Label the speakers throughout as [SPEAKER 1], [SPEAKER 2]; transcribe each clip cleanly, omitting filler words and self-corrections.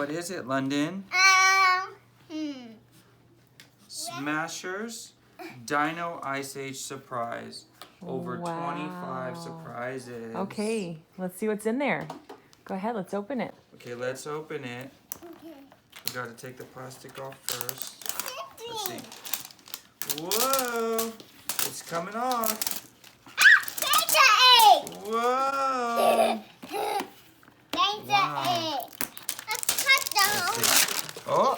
[SPEAKER 1] What is it, London? Smashers Dino Ice Age Surprise. Over 25 surprises.
[SPEAKER 2] Okay, let's see what's in there. Go ahead, let's open it.
[SPEAKER 1] Okay, let's open it. We gotta take the plastic off first. Let's see. Whoa! It's coming off. Whoa! Wow.
[SPEAKER 3] Let's cut them.
[SPEAKER 1] Oh!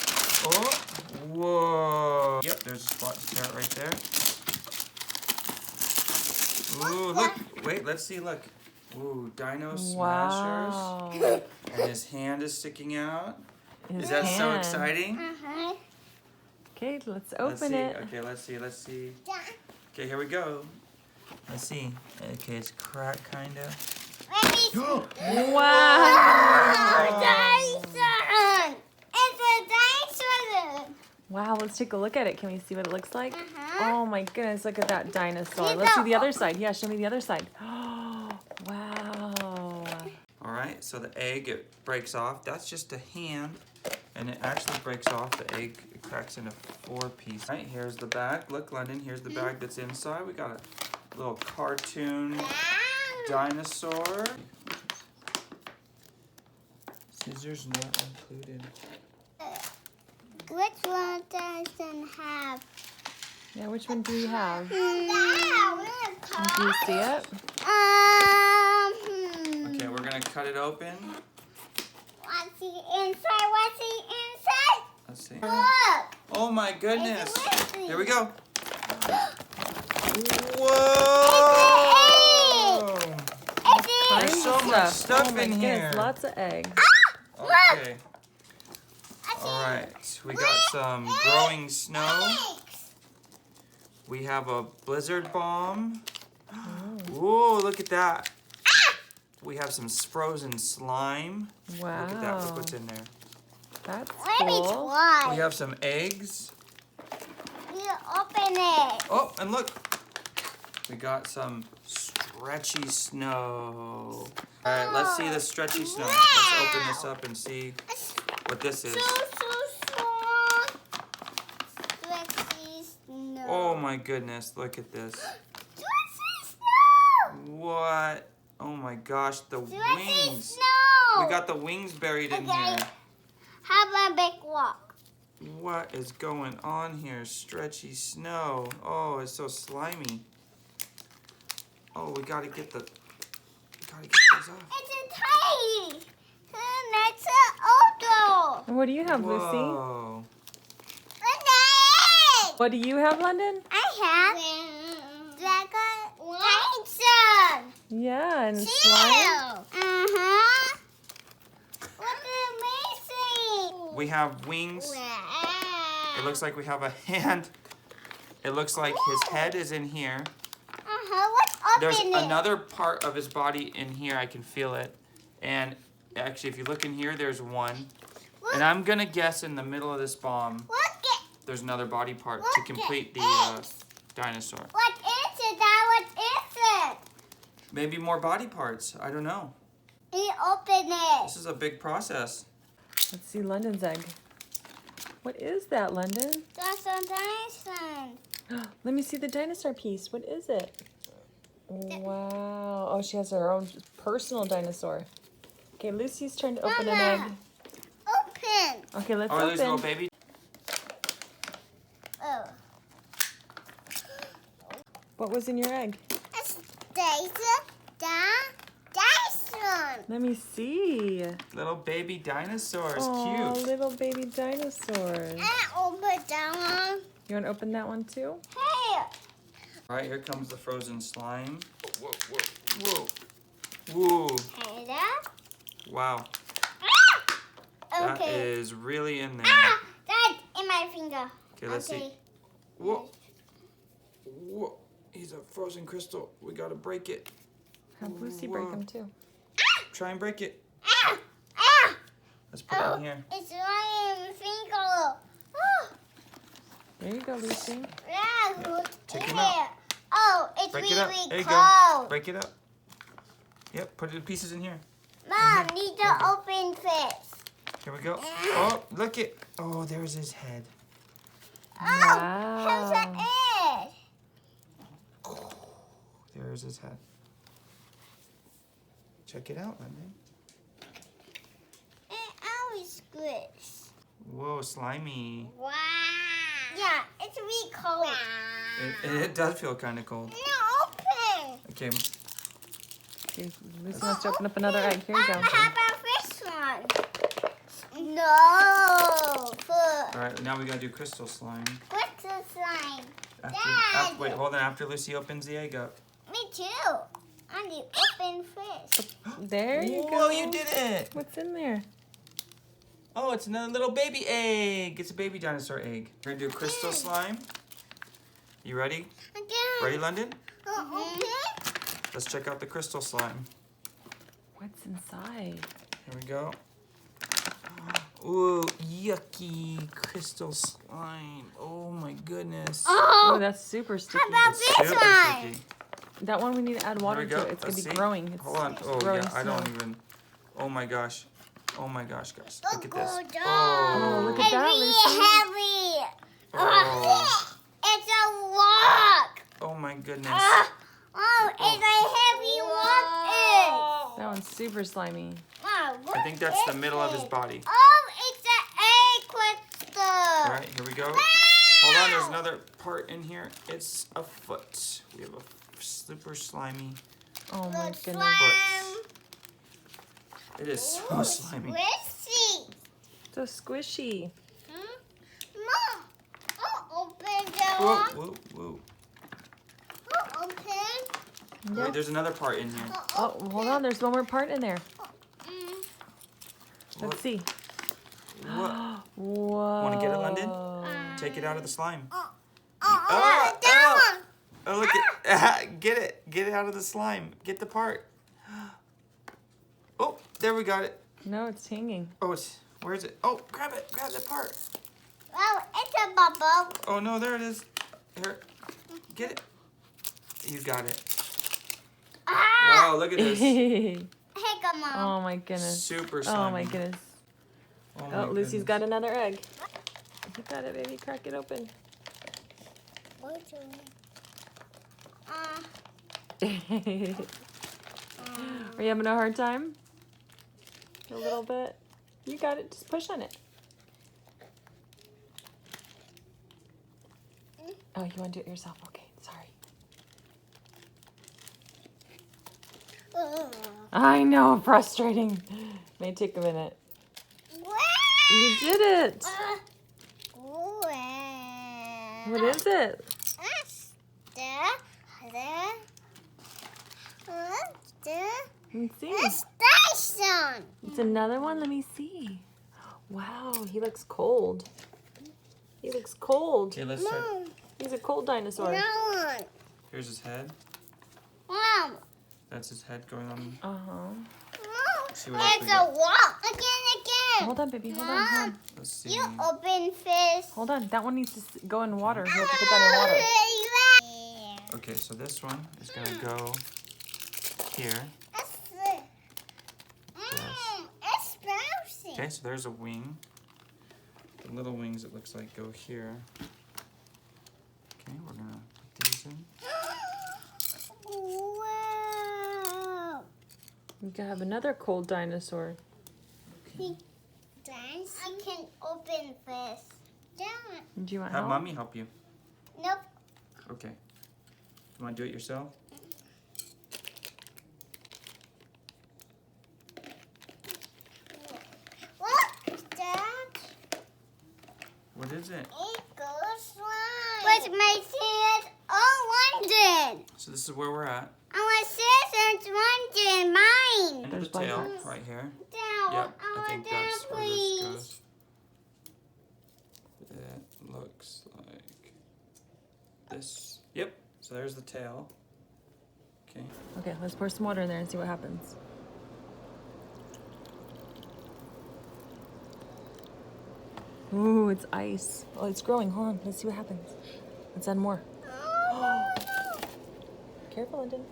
[SPEAKER 1] Whoa! Yep, there's a spot to tear it right there. Ooh, look! Wait, let's see, look. Ooh, Dino Smashers.
[SPEAKER 2] Wow.
[SPEAKER 1] And his hand is sticking out.
[SPEAKER 2] His
[SPEAKER 1] Is that so
[SPEAKER 2] hand.
[SPEAKER 1] exciting?
[SPEAKER 2] Okay, let's
[SPEAKER 1] Let's
[SPEAKER 2] open
[SPEAKER 1] see.
[SPEAKER 2] it.
[SPEAKER 1] Okay, let's see. Okay, here we go. Let's see. Okay, it's cracked, kind of.
[SPEAKER 2] Wow.
[SPEAKER 3] Dinosaur! It's a dinosaur!
[SPEAKER 2] Wow, let's take a look at it. Can we see what it looks like? Oh my goodness, look at that dinosaur.
[SPEAKER 3] See
[SPEAKER 2] Let's see
[SPEAKER 3] the-
[SPEAKER 2] the other side. Yeah, show me the other side. Wow.
[SPEAKER 1] All right, so the egg, it breaks off. That's just a hand, and it actually breaks off. The egg, it cracks into 4 pieces. All right, here's the bag. Look, London, here's the bag that's inside. We got a little cartoon dinosaur. Scissors not included.
[SPEAKER 3] Which one doesn't have?
[SPEAKER 2] Yeah, which one do you have? Do
[SPEAKER 3] Hmm.
[SPEAKER 2] you see it?
[SPEAKER 1] Okay, we're gonna cut it open.
[SPEAKER 3] What's the inside? What's the inside?
[SPEAKER 1] Let's see.
[SPEAKER 3] Look!
[SPEAKER 1] Oh my goodness.
[SPEAKER 3] It's missing.
[SPEAKER 1] Here we go. Whoa! There's so much stuff
[SPEAKER 2] oh my
[SPEAKER 1] in
[SPEAKER 2] goodness,
[SPEAKER 1] here.
[SPEAKER 2] lots of eggs.
[SPEAKER 1] Okay. All right, we got some growing snow. We have a blizzard bomb. Ooh, look at that. We have some frozen slime.
[SPEAKER 2] Wow.
[SPEAKER 1] Look at that. Look what's in there.
[SPEAKER 2] That's
[SPEAKER 3] Let me
[SPEAKER 2] cool.
[SPEAKER 1] We
[SPEAKER 3] try.
[SPEAKER 1] have some eggs.
[SPEAKER 3] You open it.
[SPEAKER 1] Oh, and look. We got some stretchy snow. All right, let's see the stretchy snow. Let's open this up and see what this is.
[SPEAKER 3] So strong. Stretchy snow.
[SPEAKER 1] Oh my goodness, look at this.
[SPEAKER 3] Stretchy snow.
[SPEAKER 1] What? Oh my gosh, the
[SPEAKER 3] Stretchy
[SPEAKER 1] wings.
[SPEAKER 3] snow.
[SPEAKER 1] We got the wings buried in
[SPEAKER 3] Okay.
[SPEAKER 1] here.
[SPEAKER 3] Have a big walk.
[SPEAKER 1] What is going on here? Stretchy snow. Oh, it's so slimy. Oh, we gotta get those off.
[SPEAKER 3] It's a tiny. That's an auto.
[SPEAKER 2] And what do you have, Lucy?
[SPEAKER 1] Whoa.
[SPEAKER 2] What do you have, London?
[SPEAKER 3] I have dragon dinosaur.
[SPEAKER 2] Yeah, and slime.
[SPEAKER 3] Uh-huh. What's amazing?
[SPEAKER 1] We have wings. It looks like we have a hand. It looks like his head is in here.
[SPEAKER 3] What's up
[SPEAKER 1] There's
[SPEAKER 3] in it?
[SPEAKER 1] another part of his body in here. I can feel it. And actually, if you look in here, there's one. And I'm gonna guess in the middle of this bomb,
[SPEAKER 3] Look at
[SPEAKER 1] there's another body part to
[SPEAKER 3] Look at
[SPEAKER 1] complete the
[SPEAKER 3] it.
[SPEAKER 1] dinosaur.
[SPEAKER 3] what is it? What is it?
[SPEAKER 1] Maybe more body parts. I don't know.
[SPEAKER 3] You open it.
[SPEAKER 1] This is a big process.
[SPEAKER 2] Let's see London's egg. What is that, London?
[SPEAKER 3] That's a dinosaur.
[SPEAKER 2] Let me see the dinosaur piece. What is it? Wow. Oh, she has her own personal dinosaur. Okay, Lucy's trying to open an egg.
[SPEAKER 3] Open.
[SPEAKER 2] Okay, let's
[SPEAKER 1] Oh, there's a little
[SPEAKER 2] open.
[SPEAKER 1] baby.
[SPEAKER 3] Oh.
[SPEAKER 2] What was in your egg?
[SPEAKER 3] It's dinosaur.
[SPEAKER 2] Let me see.
[SPEAKER 1] Little baby dinosaur. It's
[SPEAKER 2] Oh,
[SPEAKER 1] cute.
[SPEAKER 2] little baby dinosaurs.
[SPEAKER 3] I open that one.
[SPEAKER 2] You want to open that one too?
[SPEAKER 3] Hey.
[SPEAKER 1] All right, here comes the frozen slime. Whoa, whoa, whoa. Whoa.
[SPEAKER 3] Hey there.
[SPEAKER 1] Wow.
[SPEAKER 3] Ah!
[SPEAKER 1] That
[SPEAKER 3] Okay.
[SPEAKER 1] is really in there.
[SPEAKER 3] Ah! That's in my finger.
[SPEAKER 1] Okay, let's see. Whoa. Whoa. He's a frozen crystal. We gotta break it.
[SPEAKER 2] Have Lucy break
[SPEAKER 1] Whoa.
[SPEAKER 2] them too.
[SPEAKER 1] Try and break it.
[SPEAKER 3] Ah! Ah!
[SPEAKER 1] Let's put it in here.
[SPEAKER 3] It's right in my finger. Oh.
[SPEAKER 2] There you go, Lucy.
[SPEAKER 3] Yeah, look
[SPEAKER 1] Take
[SPEAKER 3] in
[SPEAKER 1] him out.
[SPEAKER 3] there. Oh, it's
[SPEAKER 1] Break
[SPEAKER 3] really,
[SPEAKER 1] it up.
[SPEAKER 3] really
[SPEAKER 1] There you
[SPEAKER 3] cold.
[SPEAKER 1] go. Break it up. Yep, put the pieces in here.
[SPEAKER 3] Mom, need to open first.
[SPEAKER 1] Here we go. Oh, look it. Oh, there's his head.
[SPEAKER 3] How's
[SPEAKER 2] Wow.
[SPEAKER 3] the egg?
[SPEAKER 1] There's his head. Check it out, London.
[SPEAKER 3] It always squish.
[SPEAKER 1] Whoa, slimy.
[SPEAKER 3] Wow. Yeah, it's really cold.
[SPEAKER 1] It does feel kind of cold.
[SPEAKER 3] No, open.
[SPEAKER 1] Okay,
[SPEAKER 2] Okay, Lucy wants to open up another egg. Here you go.
[SPEAKER 3] How about this one? No.
[SPEAKER 1] all right. Now we gotta do crystal slime.
[SPEAKER 3] What's the slime?
[SPEAKER 1] After, wait, hold on. After Lucy opens the egg up.
[SPEAKER 3] Me too. I'm the open fish.
[SPEAKER 2] There you go.
[SPEAKER 1] Whoa, you did it!
[SPEAKER 2] What's in there?
[SPEAKER 1] Oh, it's another little baby egg. It's a baby dinosaur egg. We're gonna do crystal slime. You ready?
[SPEAKER 3] Again.
[SPEAKER 1] Ready, London?
[SPEAKER 3] Open.
[SPEAKER 1] Let's check out the crystal slime.
[SPEAKER 2] What's inside?
[SPEAKER 1] Here we go. Ooh, yucky crystal slime. Oh my goodness.
[SPEAKER 2] Oh,
[SPEAKER 3] Oh.
[SPEAKER 2] that's super sticky.
[SPEAKER 3] How about
[SPEAKER 1] It's
[SPEAKER 3] this
[SPEAKER 1] super
[SPEAKER 3] one?
[SPEAKER 1] sticky.
[SPEAKER 2] That one we need to add water
[SPEAKER 1] Here we go.
[SPEAKER 2] to. It's gonna
[SPEAKER 1] Let's
[SPEAKER 2] be
[SPEAKER 1] see.
[SPEAKER 2] growing. It's
[SPEAKER 1] Hold on. Oh
[SPEAKER 2] growing
[SPEAKER 1] yeah, I don't
[SPEAKER 2] slow.
[SPEAKER 1] even. Oh my gosh. Oh my gosh, guys. Look at
[SPEAKER 3] Oh,
[SPEAKER 1] this.
[SPEAKER 3] good
[SPEAKER 2] Oh, look at that,
[SPEAKER 3] It's
[SPEAKER 2] Lucy.
[SPEAKER 3] really heavy.
[SPEAKER 1] Oh.
[SPEAKER 3] It's a rock.
[SPEAKER 1] Oh my goodness.
[SPEAKER 3] Oh, it's a heavy rock.
[SPEAKER 2] That one's super slimy.
[SPEAKER 3] Wow, what
[SPEAKER 1] I think that's the
[SPEAKER 3] is
[SPEAKER 1] middle of his
[SPEAKER 3] it?
[SPEAKER 1] body.
[SPEAKER 3] Oh, it's an egg crystal.
[SPEAKER 1] All right, here we go. Hold on, there's another part in here. It's a foot. We have a super slimy
[SPEAKER 2] Oh my
[SPEAKER 3] Looks
[SPEAKER 2] goodness.
[SPEAKER 3] slime.
[SPEAKER 1] It is so
[SPEAKER 3] Ooh,
[SPEAKER 1] slimy.
[SPEAKER 3] squishy.
[SPEAKER 2] So squishy.
[SPEAKER 3] Mom, I'll open the
[SPEAKER 1] Whoa,
[SPEAKER 3] rock.
[SPEAKER 1] whoa, whoa.
[SPEAKER 3] I'll open.
[SPEAKER 1] Wait, there's another part in here.
[SPEAKER 2] Oh, hold on. There's one more part in there.
[SPEAKER 3] Mm.
[SPEAKER 2] Let's
[SPEAKER 1] What?
[SPEAKER 2] see.
[SPEAKER 1] What?
[SPEAKER 2] Whoa.
[SPEAKER 1] Wanna get it, London? Take it out of the slime.
[SPEAKER 3] Oh,
[SPEAKER 1] Oh,
[SPEAKER 3] that one.
[SPEAKER 1] Oh, look at get it. Get it out of the slime. Get the part. Oh, there we got it.
[SPEAKER 2] No, it's hanging.
[SPEAKER 1] Oh, where is it? Oh, grab it. Grab the part.
[SPEAKER 3] Oh, it's a bubble.
[SPEAKER 1] Oh no, there it is. Here, get it. You got it.
[SPEAKER 3] Ah!
[SPEAKER 1] Wow, look at this.
[SPEAKER 3] Hey, come on.
[SPEAKER 2] Oh my goodness.
[SPEAKER 1] Super slimy.
[SPEAKER 2] Oh my goodness.
[SPEAKER 1] Oh,
[SPEAKER 2] Oh,
[SPEAKER 1] my
[SPEAKER 2] Lucy's
[SPEAKER 1] goodness.
[SPEAKER 2] got another egg. You got it, baby. Crack it open. Are you having a hard time? A little bit? You got it. Just push on it. Oh, you want to do it yourself? Okay, sorry. I know, frustrating. May take a minute. You did it. What is it? Let's see.
[SPEAKER 3] Station.
[SPEAKER 2] It's another one. Let me see. Wow, he looks cold. He looks cold.
[SPEAKER 1] Okay, let's start.
[SPEAKER 2] He's a cold dinosaur.
[SPEAKER 3] No.
[SPEAKER 1] Here's his head.
[SPEAKER 3] Mom.
[SPEAKER 1] That's his head going on.
[SPEAKER 2] Uh-huh.
[SPEAKER 1] See what else we
[SPEAKER 3] It's a
[SPEAKER 1] got.
[SPEAKER 3] walk. Again.
[SPEAKER 2] Hold on, baby. Hold on. Hold on.
[SPEAKER 1] Let's see.
[SPEAKER 3] You open fish.
[SPEAKER 2] Hold on. That one needs to go in water. You have to put that in water.
[SPEAKER 1] Okay, so this one is gonna go here.
[SPEAKER 3] It's bouncing.
[SPEAKER 1] Okay, so there's a wing. The little wings, it looks like, go here. Okay, we're gonna put these in.
[SPEAKER 3] Wow.
[SPEAKER 2] You can have another cold dinosaur.
[SPEAKER 3] Dance. I can open fish. Down.
[SPEAKER 2] Do you want
[SPEAKER 1] Have
[SPEAKER 2] help?
[SPEAKER 1] mommy help you.
[SPEAKER 3] Nope.
[SPEAKER 1] Okay. You wanna do it yourself?
[SPEAKER 3] Look, Dad.
[SPEAKER 1] What is it?
[SPEAKER 3] It goes slime. But my sis London.
[SPEAKER 1] So this is where we're at.
[SPEAKER 3] And my sis London. Mine.
[SPEAKER 1] End
[SPEAKER 2] There's
[SPEAKER 1] of the tail,
[SPEAKER 2] buttons.
[SPEAKER 1] right here.
[SPEAKER 3] Down.
[SPEAKER 1] Yep, I think
[SPEAKER 3] down,
[SPEAKER 1] that's where
[SPEAKER 3] please.
[SPEAKER 1] this goes. It looks like this. Yep, so there's the tail. Okay.
[SPEAKER 2] Okay, let's pour some water in there and see what happens. Ooh, it's ice. Oh, it's growing. Hold on. Let's see what happens. Let's add more. Careful, Lyndon.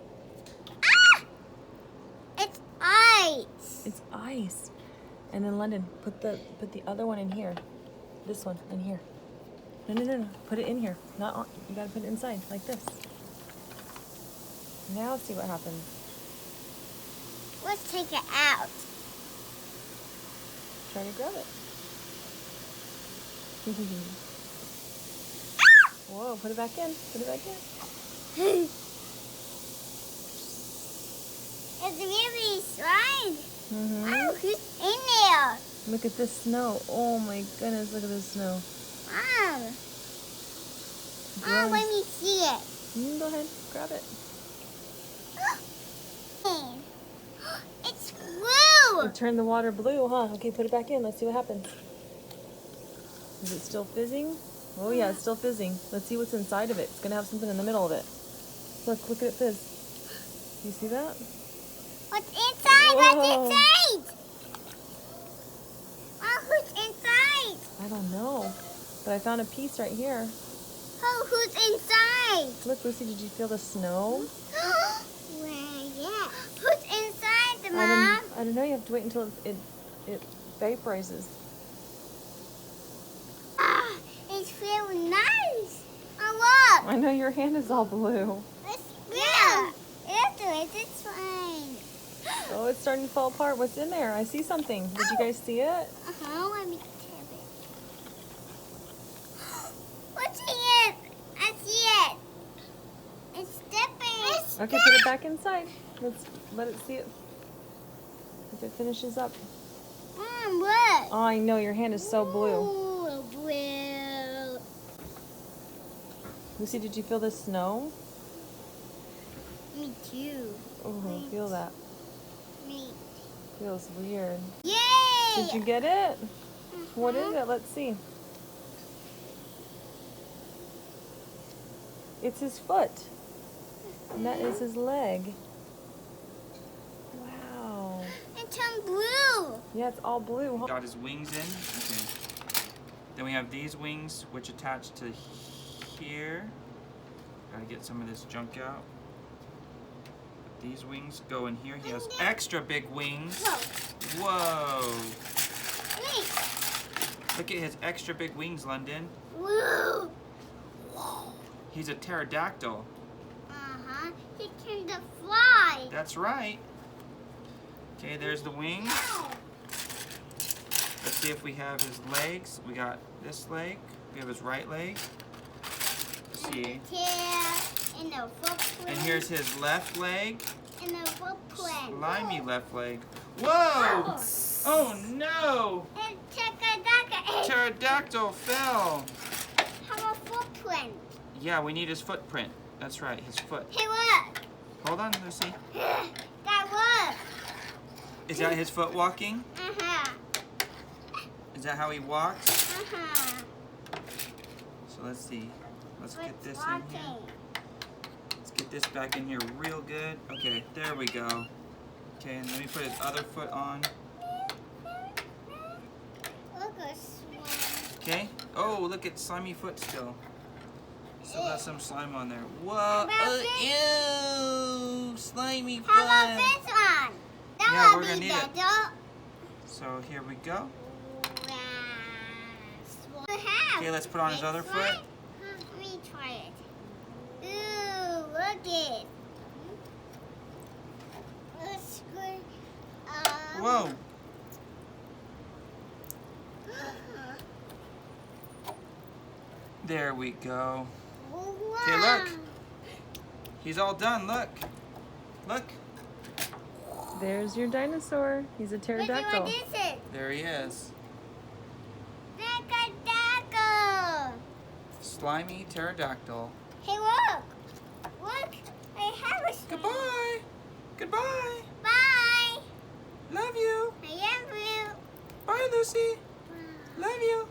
[SPEAKER 3] It's ice.
[SPEAKER 2] It's ice. And then London, put the other one in here. This one in here. No. Put it in here. Not on. You gotta put it inside like this. Now see what happens.
[SPEAKER 3] Let's take it out.
[SPEAKER 2] Try to grab it. Whoa! Put it back in. Put it back in.
[SPEAKER 3] It's really slime.
[SPEAKER 2] Mm-hmm.
[SPEAKER 3] Oh, who's in there?
[SPEAKER 2] Look at this snow. Oh my goodness! Look at this snow.
[SPEAKER 3] Mom.
[SPEAKER 2] Gross.
[SPEAKER 3] Let me see it.
[SPEAKER 2] Go ahead. Grab it.
[SPEAKER 3] It's blue.
[SPEAKER 2] You turned the water blue, huh? Okay, put it back in. Let's see what happens. Is it still fizzing? Oh yeah, it's still fizzing. Let's see what's inside of it. It's gonna have something in the middle of it. Look at it fizz. You see that?
[SPEAKER 3] What's inside?
[SPEAKER 2] Whoa.
[SPEAKER 3] What's inside? Oh, who's inside?
[SPEAKER 2] I don't know. But I found a piece right here.
[SPEAKER 3] Oh, who's inside?
[SPEAKER 2] Look, Lucy, did you feel the snow?
[SPEAKER 3] Where is it? Who's inside, Mom?
[SPEAKER 2] I don't know. You have to wait until it vaporizes.
[SPEAKER 3] Ah, it's really nice. Oh, look.
[SPEAKER 2] I know your hand is all blue.
[SPEAKER 3] Yeah. It's fine.
[SPEAKER 2] Oh, it's starting to fall apart. What's in there? I see something. Did you guys see it?
[SPEAKER 3] Uh-huh. Let me tap it. What's in it? I see it. It's dipping.
[SPEAKER 2] Okay, put it back inside. Let's let it see it. If it finishes up.
[SPEAKER 3] Mom, look.
[SPEAKER 2] Oh, I know your hand is so blue.
[SPEAKER 3] Ooh, blue.
[SPEAKER 2] Lucy, did you feel the snow?
[SPEAKER 3] Me too.
[SPEAKER 2] Oh, feel that.
[SPEAKER 3] Me.
[SPEAKER 2] Feels weird.
[SPEAKER 3] Yay!
[SPEAKER 2] Did you get it? What is it? Let's see. It's his foot. And that is his leg. Wow.
[SPEAKER 3] It turned blue.
[SPEAKER 2] Yeah, it's all blue. Huh?
[SPEAKER 1] Got his wings in. Okay. Then we have these wings, which attach to here. Gotta get some of this junk out. These wings go in here. He has extra big wings. Whoa.
[SPEAKER 3] Wait.
[SPEAKER 1] Look at his extra big wings, London.
[SPEAKER 3] Woo.
[SPEAKER 1] He's a pterodactyl.
[SPEAKER 3] Uh-huh. He turned to fly.
[SPEAKER 1] That's right. Okay, there's the wings. Let's see if we have his legs. We got this leg. We have his right leg. Let's see.
[SPEAKER 3] And the footprint.
[SPEAKER 1] And here's his left leg.
[SPEAKER 3] And the footprint.
[SPEAKER 1] Slimy left leg. Whoa! Oh no!
[SPEAKER 3] And check
[SPEAKER 1] Pterodactyl fell.
[SPEAKER 3] Have a footprint.
[SPEAKER 1] Yeah, we need his footprint. That's right, his foot.
[SPEAKER 3] Hey, look.
[SPEAKER 1] Hold on, Lucy.
[SPEAKER 3] That worked.
[SPEAKER 1] Is that his foot walking?
[SPEAKER 3] Uh-huh.
[SPEAKER 1] Is that how he walks?
[SPEAKER 3] Uh-huh.
[SPEAKER 1] So let's see. Let's get
[SPEAKER 3] What's
[SPEAKER 1] this in here.
[SPEAKER 3] walking?
[SPEAKER 1] Let's get this back in here real good. Okay, there we go. Okay, and let me put his other foot on.
[SPEAKER 3] Look at swim.
[SPEAKER 1] Okay. Oh, look at slimy foot still. Still got some slime on there. Whoa!
[SPEAKER 3] about
[SPEAKER 1] Ew! Slimy foot.
[SPEAKER 3] How about this one? That
[SPEAKER 1] Yeah,
[SPEAKER 3] would
[SPEAKER 1] we're gonna
[SPEAKER 3] be
[SPEAKER 1] need it.
[SPEAKER 3] better.
[SPEAKER 1] So here we go.
[SPEAKER 3] Wow.
[SPEAKER 1] Okay, let's put on his other foot.
[SPEAKER 3] Let me try it. Ooh, look it. Let's go.
[SPEAKER 1] Whoa! There we go. Okay, look. He's all done. Look. Look.
[SPEAKER 2] There's your dinosaur. He's a pterodactyl.
[SPEAKER 3] What is it?
[SPEAKER 1] There he is.
[SPEAKER 3] Pterodactyl.
[SPEAKER 1] Slimy pterodactyl.
[SPEAKER 3] Hey, look. Look. I have a slime.
[SPEAKER 1] Goodbye. Goodbye.
[SPEAKER 3] Bye.
[SPEAKER 1] Love you.
[SPEAKER 3] I love you.
[SPEAKER 1] Bye, Lucy. Love you.